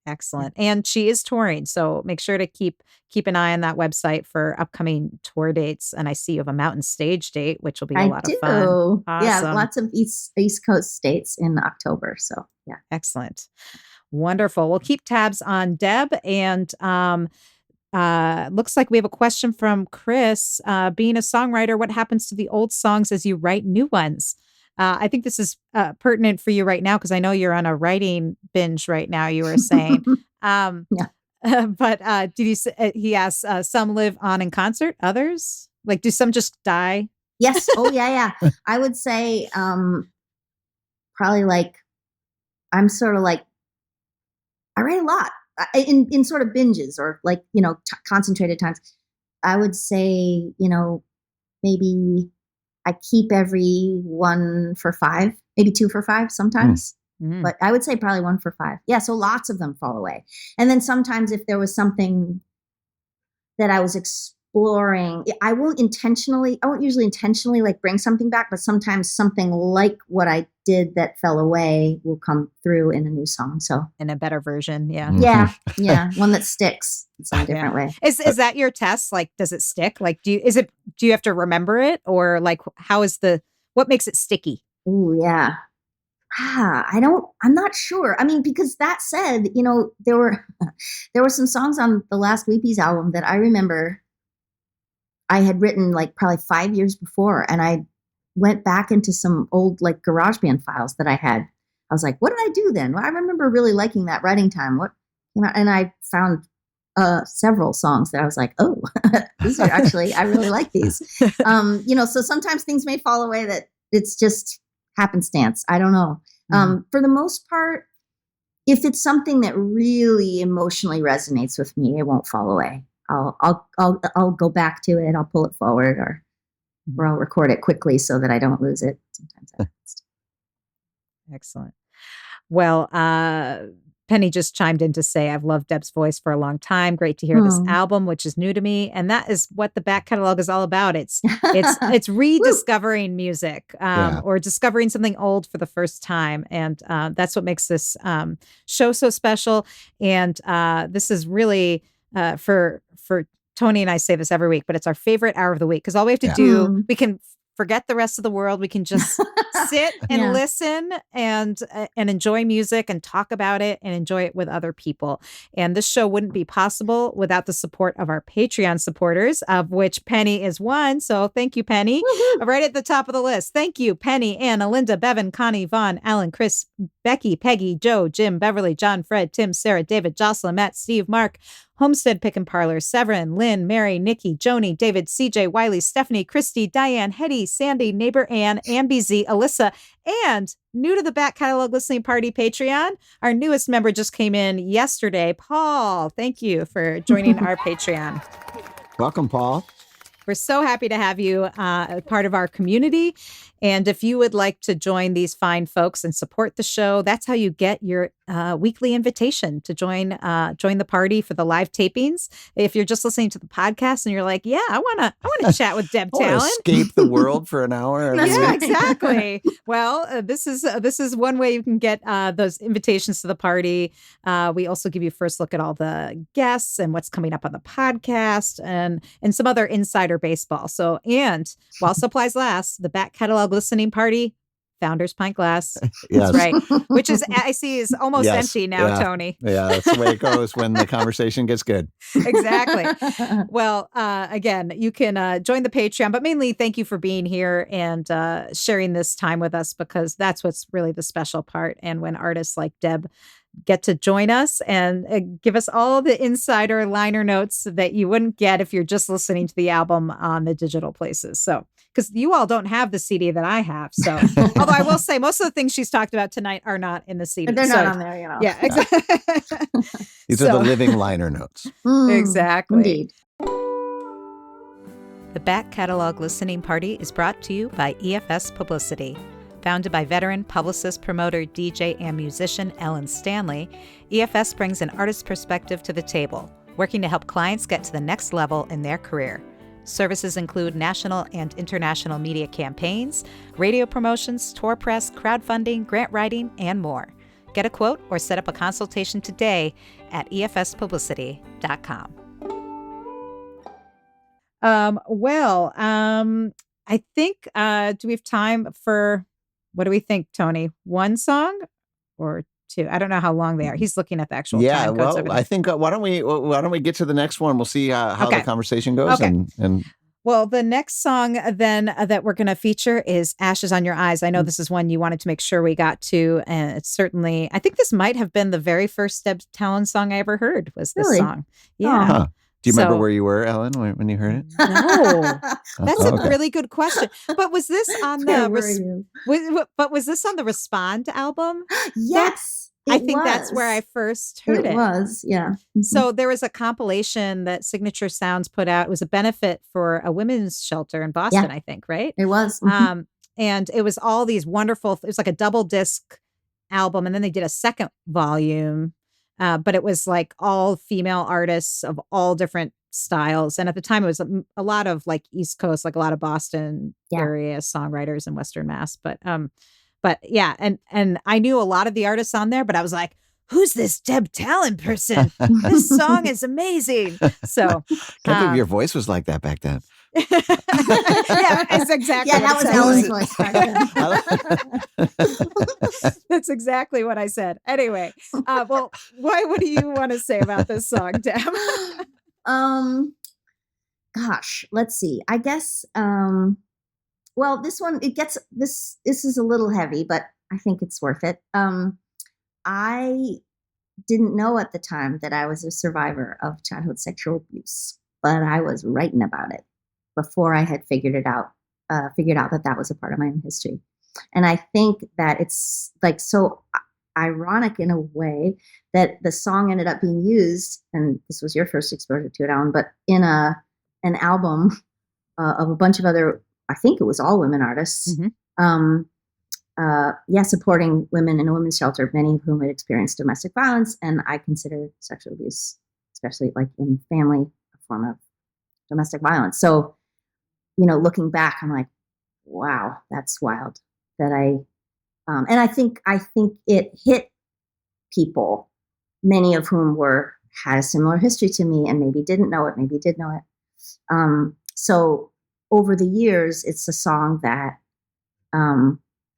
Excellent. And she is touring, so make sure to keep an eye on that website for upcoming tour dates. And I see you have a mountain stage date, which will be a lot of fun. Yeah, Awesome. lots of East Coast states in October. So yeah. Excellent. Wonderful. We'll keep tabs on Deb. And looks like we have a question from Chris. Being a songwriter, what happens to the old songs as you write new ones? I think this is pertinent for you right now, because I know you're on a writing binge right now, you were saying. Yeah. But he asks, some live on in concert, others? Like, do some just die? Yes. Oh, yeah. I would say probably like, I'm sort of like, I write a lot in sort of binges or like, concentrated times. I would say, maybe I keep every 1 for 5, maybe 2 for 5 sometimes. Mm. But I would say probably 1 for 5. Yeah. So lots of them fall away. And then sometimes if there was something that I was exploring, I won't usually intentionally like bring something back, but sometimes something like what I did that fell away will come through in a new song. So in a better version. Yeah. Yeah. One that sticks in some different way. Is that your test? Like, does it stick? Like, do you have to remember it, or like, what makes it sticky? Oh yeah. I'm not sure. I mean, because that said, there were some songs on the last Weepies album that I remember I had written like probably 5 years before. And I went back into some old like GarageBand files that I had. I was like, what did I do then? Well, I remember really liking that writing time. And I found several songs that I was like, oh, these are actually, I really like these. So sometimes things may fall away that it's just happenstance. I don't know. For the most part, if it's something that really emotionally resonates with me, it won't fall away. I'll go back to it. I'll pull it forward, or I'll record it quickly so that I don't lose it. Sometimes that happens. Excellent. Well, Penny just chimed in to say, I've loved Deb's voice for a long time. Great to hear this album, which is new to me. And that is what the back catalog is all about. It's rediscovering music, or discovering something old for the first time. And that's what makes this show so special. And this is really for Tony and I say this every week, but it's our favorite hour of the week, because all we have to do, we can forget the rest of the world. We can just sit and listen and enjoy music and talk about it and enjoy it with other people. And this show wouldn't be possible without the support of our Patreon supporters, of which Penny is one. So thank you, Penny. Right at the top of the list. Thank you, Penny, Anna, Linda, Bevan, Connie, Vaughn, Alan, Chris, Becky, Peggy, Joe, Jim, Beverly, John, Fred, Tim, Sarah, David, Jocelyn, Matt, Steve, Mark, Homestead Pick and Parlor, Severin, Lynn, Mary, Nikki, Joni, David, CJ, Wiley, Stephanie, Christy, Diane, Hetty, Sandy, Neighbor Ann, Ambi Z, Alyssa, and new to the Back Catalog Listening Party Patreon, our newest member just came in yesterday, Paul. Thank you for joining our Patreon. Welcome, Paul. We're so happy to have you part of our community. And if you would like to join these fine folks and support the show, that's how you get your weekly invitation to join the party for the live tapings. If you're just listening to the podcast and you're like, yeah, I wanna chat with Deb Talan, escape the world for an hour. Yeah, exactly. Well, this is one way you can get those invitations to the party. We also give you first look at all the guests and what's coming up on the podcast, and some other insider baseball. So, and while supplies last, the Back Catalog Listening Party, Founders Pint Glass. Yes. That's right. Which is, I see, is almost empty now, Tony. Yeah, that's the way it goes when the conversation gets good. Exactly. Well, again, you can join the Patreon, but mainly thank you for being here and sharing this time with us, because that's what's really the special part. And when artists like Deb get to join us and give us all the insider liner notes that you wouldn't get if you're just listening to the album on the digital places. So, because you all don't have the CD that I have. So, although I will say most of the things she's talked about tonight are not in the CD. They're not on there, Yeah, exactly. These are the living liner notes. Exactly. Indeed. The Back Catalog Listening Party is brought to you by EFS Publicity. Founded by veteran publicist, promoter, DJ, and musician Ellen Stanley, EFS brings an artist's perspective to the table, working to help clients get to the next level in their career. Services include national and international media campaigns, radio promotions, tour press, crowdfunding, grant writing, and more. Get a quote or set up a consultation today at efspublicity.com. I think, do we have time for, what do we think, Tony? One song or two? I don't know how long they are. He's looking at the actual time codes. Well, I think why don't we get to the next one? We'll see how the conversation goes. Okay. And well, the next song then that we're going to feature is Ashes on Your Eyes. I know this is one you wanted to make sure we got to, and it's certainly, I think this might have been the very first Deb Talan song I ever heard was this song. Yeah. Huh. Do you remember where you were, Ellen, when you heard it? No, that's a really good question. But was this on was this on the Respond album? Yes, I think that's where I first heard it. It was, yeah. Mm-hmm. So there was a compilation that Signature Sounds put out. It was a benefit for a women's shelter in Boston, I think, right? It was. Mm-hmm. And it was all these wonderful. It was like a double disc album, and then they did a second volume. But it was like all female artists of all different styles. And at the time, it was a lot of like East Coast, like a lot of Boston area songwriters in Western Mass. But yeah, and I knew a lot of the artists on there, but I was like, who's this Deb Talan person? This song is amazing. So can't believe your voice was like that back then. Yeah, it's exactly. Yeah, that was Ellen's voice back then. That's exactly what I said. Anyway, well, what do you want to say about this song, Deb? Gosh, let's see. I guess. Well, this one this is a little heavy, but I think it's worth it. I didn't know at the time that I was a survivor of childhood sexual abuse, but I was writing about it before I had figured out that was a part of my own history. And I think that it's like so ironic in a way that the song ended up being used, and this was your first exposure to it, Alan, but in an album of a bunch of other, I think it was all women artists, supporting women in a women's shelter, many of whom had experienced domestic violence, and I consider sexual abuse, especially like in family, a form of domestic violence. So, looking back, I'm like, wow, that's wild. That and I think it hit people, many of whom had a similar history to me, and maybe didn't know it, maybe did know it. So over the years, it's a song that,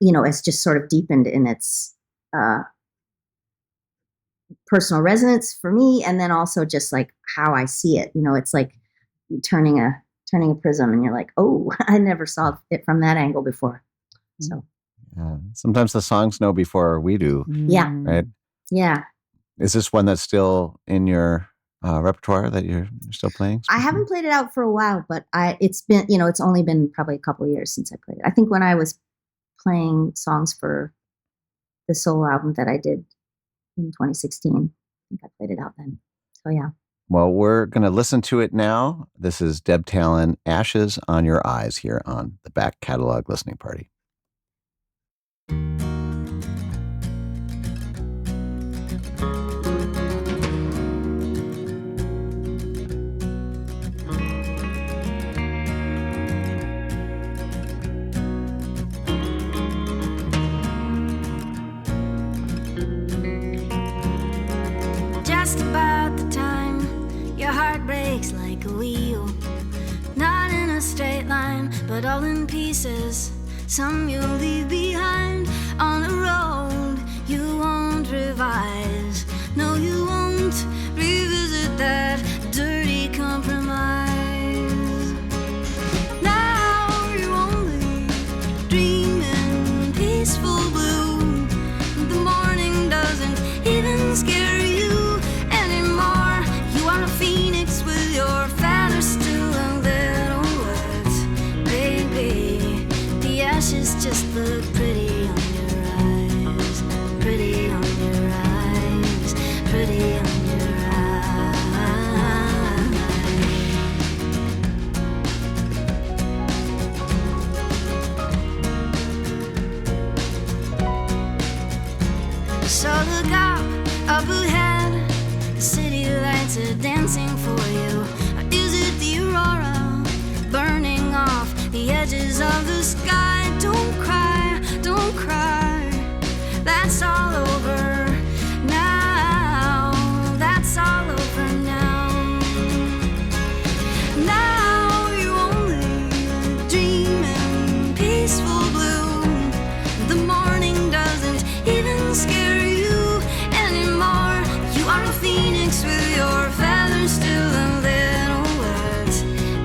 it's just sort of deepened in its personal resonance for me, and then also just like how I see it. It's like turning a prism, and you're like, oh, I never saw it from that angle before. So sometimes the songs know before we do. Yeah. Right. Yeah. Is this one that's still in your repertoire that you're still playing? I haven't played it out for a while, but it's been, it's only been probably a couple of years since I played it. I think when I was playing songs for the solo album that I did in 2016, I think I played it out then. So yeah. Well, we're going to listen to it now. This is Deb Talan, Ashes on Your Eyes, here on the Back Catalog Listening Party. Just about the time your heart breaks like a wheel, not in a straight line, but all in pieces. Some you'll leave behind on a road you won't revise. No, you won't revisit that dirty compromise. Now you're only dreaming peaceful blue. The morning doesn't even just look pretty on your eyes, pretty on your eyes, pretty on your eyes. So look up ahead, the city lights are dancing for you. Or is it the aurora burning off the edges of the sky? Don't cry, that's all over now. That's all over now. Now you only dream in peaceful bloom. The morning doesn't even scare you anymore. You are a phoenix with your feathers still a little wet,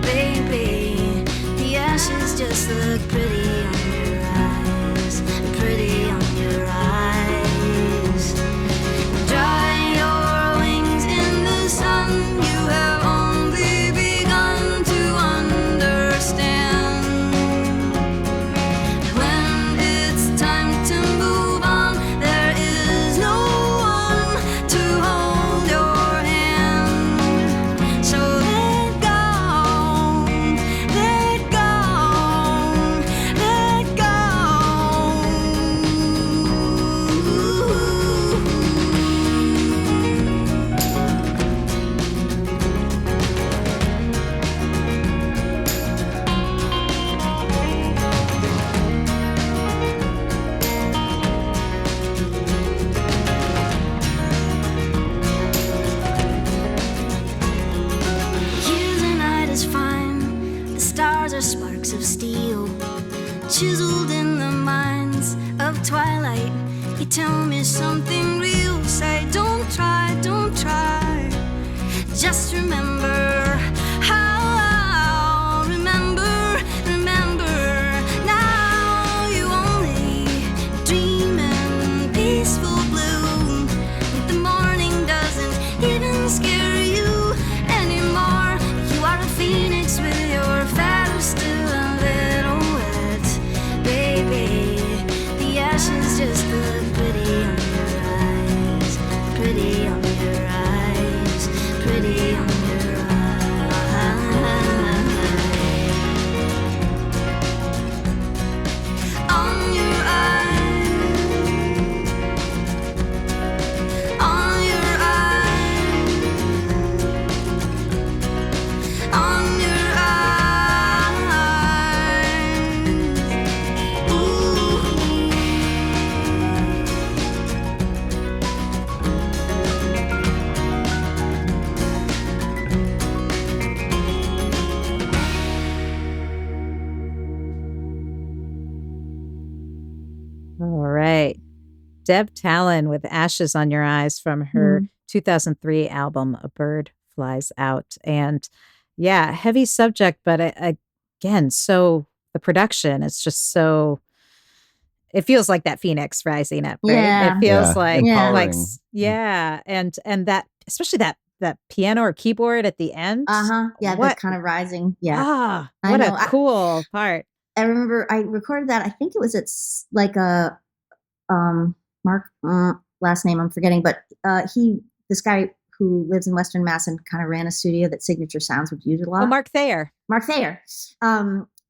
baby. The ashes just look pretty on your eyes, pretty on your eyes. Dry your wings in the sun. You have only begun to understand. When it's time to move on, there is no one to hold your hand. So let go, let go, let go. Here's a night is fine. The stars are sparks of steel, chiseled in the minds of twilight. You tell me something real. Say, don't try, don't try. Just remember how, remember, remember. Now you only dream in peaceful bloom. The morning doesn't even scare you anymore. You are a phoenix with your feathers still a little wet, baby. The ashes just look pretty on your eyes, pretty on your eyes, pretty on your eyes. On your eyes, on your eyes, on your eyes. Ooh. All right. Deb Talan with Ashes on Your Eyes from her 2003 album, A Bird Flies Out. And yeah, heavy subject, but again, so the production is just so, it feels like that Phoenix rising up, right? Yeah. It feels Yeah, like, empowering. yeah. And that, especially that piano or keyboard at the end. Yeah, What, the kind of rising. Yeah. I what know. a cool part. I remember I recorded that. I think it was at like a Mark last name I'm forgetting, but this guy who lives in Western Mass and kind of ran a studio that Signature Sounds would use a lot. Oh, Mark Thayer.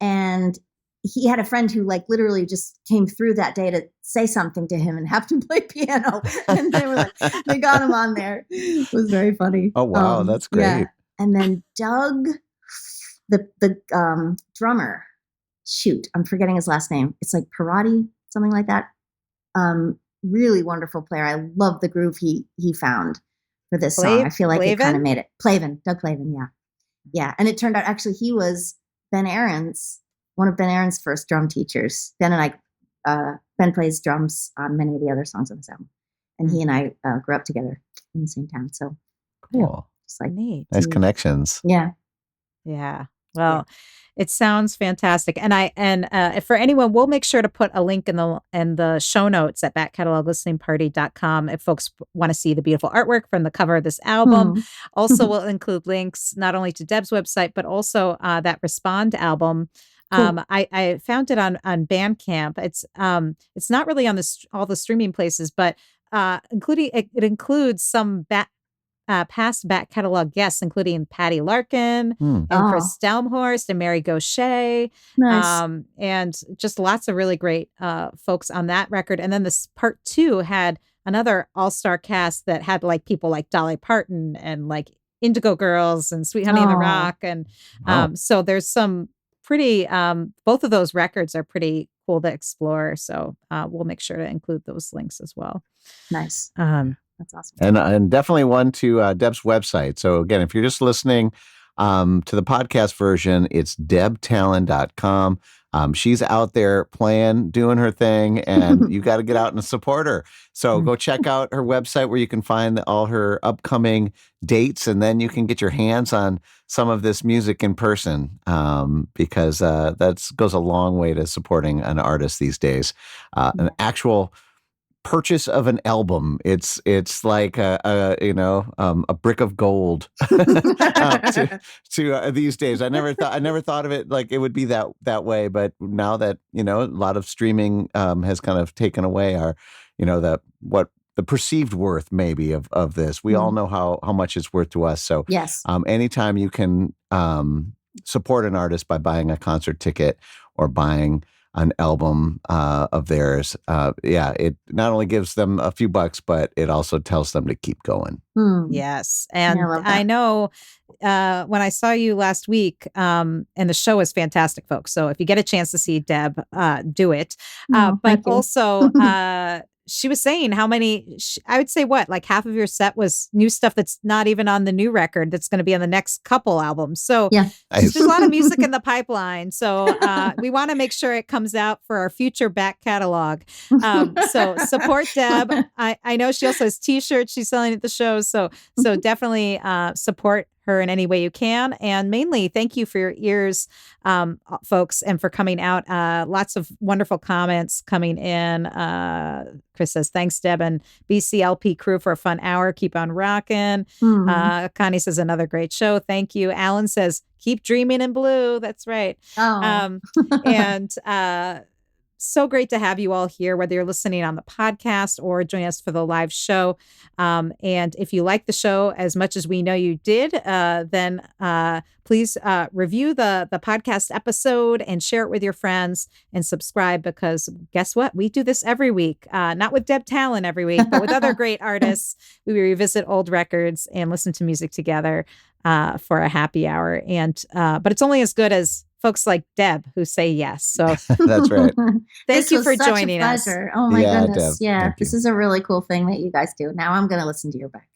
And he had a friend who like literally just came through that day to say something to him and have him play piano. And they were like, they got him on there. It was very funny. Oh, wow. That's great. Yeah. And then Doug, the drummer, shoot, I'm forgetting his last name. It's like Parati, something like that. Really wonderful player. I love the groove he found for this song. I feel like it kind of made it. Doug Plavin, yeah. Yeah. And it turned out actually he was one of Ben Aaron's first drum teachers. Ben and I, Ben plays drums on many of the other songs on this album. And he and I grew up together in the same town. So cool. Just like neat. Nice connections. Yeah. Yeah. Well, it sounds fantastic. And for anyone, we'll make sure to put a link in the show notes at backcataloglisteningparty.com if folks want to see the beautiful artwork from the cover of this album. Also, we'll include links not only to Deb's website, but also that Respond album. Cool. I found it on Bandcamp. It's not really on all the streaming places, but including it includes some past back catalog guests, including Patty Larkin and Chris Stelmhorst and Mary Gaucher, Nice. and just lots of really great folks on that record. And then this part 2 had another all-star cast that had like people like Dolly Parton and like Indigo Girls and Sweet Honey in the Rock. And so there's some pretty, both of those records are pretty cool to explore. So we'll make sure to include those links as well. Nice. That's awesome. And definitely one to Deb's website. So again, if you're just listening to the podcast version, it's debtalan.com. She's out there playing, doing her thing, and you got to get out and support her. So go check out her website where you can find all her upcoming dates, and then you can get your hands on some of this music in person, because that goes a long way to supporting an artist these days. An actual purchase of an album, it's like a brick of gold to these days. I never thought of it like it would be that way, but now that a lot of streaming has kind of taken away our what the perceived worth maybe of this. We all know how much it's worth to us. So yes, anytime you can support an artist by buying a concert ticket or buying an album of theirs, it not only gives them a few bucks, but it also tells them to keep going. Yes. And I know when I saw you last week, and the show is fantastic, folks. So if you get a chance to see Deb, do it. But also, she was saying how many, I would say like half of your set was new stuff that's not even on the new record that's going to be on the next couple albums. So there's a lot of music in the pipeline. So we want to make sure it comes out for our future back catalog. So support Deb. I know she also has t-shirts she's selling at the shows. So definitely support her in any way you can. And mainly, thank you for your ears, folks, and for coming out. Lots of wonderful comments coming in. Chris says, thanks, Deb and BCLP crew for a fun hour. Keep on rocking. Connie says, another great show. Thank you. Alan says, keep dreaming in blue. That's right. And so great to have you all here, whether you're listening on the podcast or joining us for the live show. And if you like the show as much as we know you did, then please review the podcast episode and share it with your friends and subscribe, because guess what? We do this every week, not with Deb Talan every week, but with other great artists. We revisit old records and listen to music together for a happy hour. And but it's only as good as folks like Deb who say yes. So that's right. Thank you for joining us. Oh my goodness. Deb, yeah. This is a really cool thing that you guys do. Now I'm going to listen to your back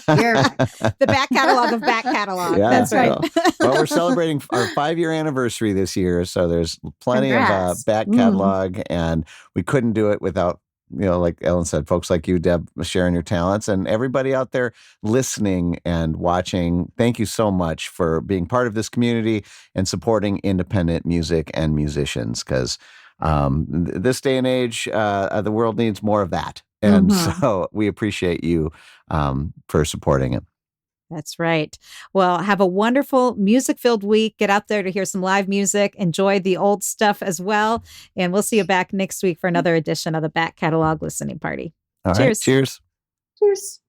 catalog. The back catalog of back catalog. Yeah, that's right. Well, we're celebrating our 5-year anniversary this year. So there's plenty of back catalog, and we couldn't do it without, like Ellen said, folks like you, Deb, sharing your talents, and everybody out there listening and watching. Thank you so much for being part of this community and supporting independent music and musicians, because this day and age, the world needs more of that. And so we appreciate you for supporting it. That's right. Well, have a wonderful music-filled week. Get out there to hear some live music. Enjoy the old stuff as well. And we'll see you back next week for another edition of the Back Catalog Listening Party. All Cheers. Right, cheers. Cheers.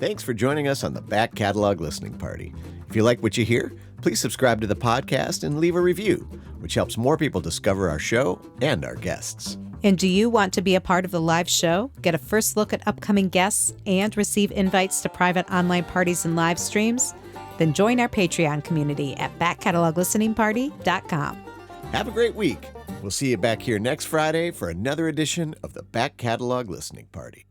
Thanks for joining us on the Back Catalog Listening Party. If you like what you hear, please subscribe to the podcast and leave a review, which helps more people discover our show and our guests. And do you want to be a part of the live show, get a first look at upcoming guests, and receive invites to private online parties and live streams? Then join our Patreon community at backcataloglisteningparty.com. Have a great week. We'll see you back here next Friday for another edition of the Back Catalog Listening Party.